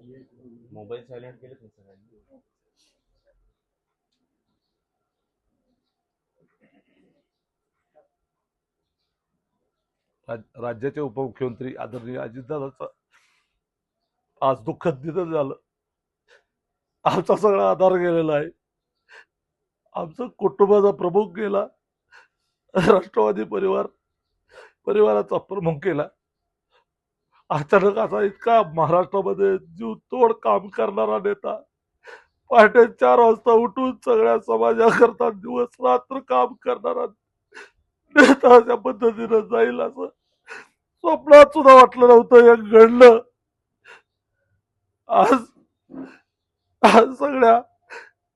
Mobile silent केले ते सगळ्यांनी. राज्याचे उपमुख्यमंत्री आदरणीय अजितदादांचा आज दुःखद निधन झालं. आमचा सगळा आधार गेलेला आहे. आमचा कुटुंबाचा प्रमुख गेला. राष्ट्रवादी परिवाराचा प्रमुख गेला. अचानक असा इतका महाराष्ट्रामध्ये जीव तोड काम करणारा नेता, पहाटे 4 वाजता उठून सगळ्या समाजाकरता दिवस रात्र काम करणारा नेता अशा पद्धतीनं जाईल असं स्वप्नात सुद्धा वाटलं नव्हतं. हे घडलं. आज आज सगळ्या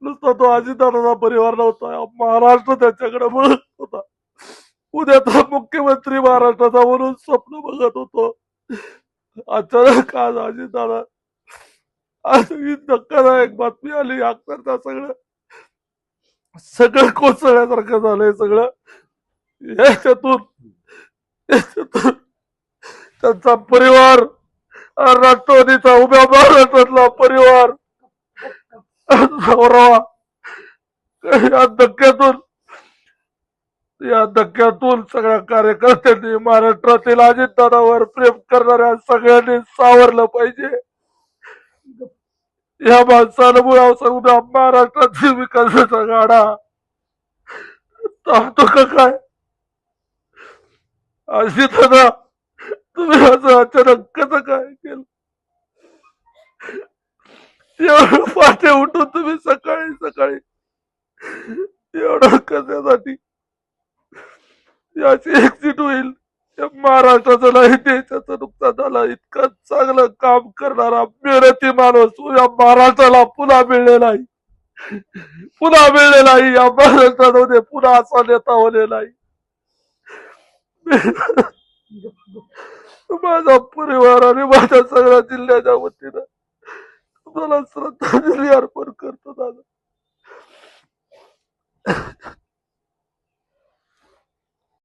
नुसता तो अजितदादाचा परिवार नव्हता, महाराष्ट्र त्याच्याकडे बघत होता. उद्याचा मुख्यमंत्री महाराष्ट्राचा म्हणून स्वप्न बघत होतो. अचानक आज अजितदादा आज ही धक्कादायक बातमी आली. अक्षरशः सगळं कोसळल्यासारखं झालंय. सगळं याच्यातून त्यांचा परिवार, राष्ट्रवादीचा उभ्या महाराष्ट्रातला परिवार या धक्क्यातून सगळ्या कार्यकर्त्यांनी, महाराष्ट्रातील अजितदादावर प्रेम करणाऱ्या सगळ्यांनी सावरलं पाहिजे. या माणसानं उद्या महाराष्ट्रातील विकासाचा गाडा थांबतो का काय? अजितदादा, तुम्ही असं अचानक कसं काय केलं? एवढं पहाटे उठून तुम्ही सकाळी एवढं कशासाठी? याची एक्झिट होईल. महाराष्ट्राचं नाही देशाचं नुकसान झालं. इतकं चांगलं काम करणारा मेहनती माणूस या महाराष्ट्राला पुन्हा मिळलेला आहे. या महाराष्ट्रामध्ये पुन्हा असा नेता होलेला आहे. माझा परिवार आणि माझ्या सगळ्या जिल्ह्याच्या वतीनं तुम्हाला श्रद्धांजली अर्पण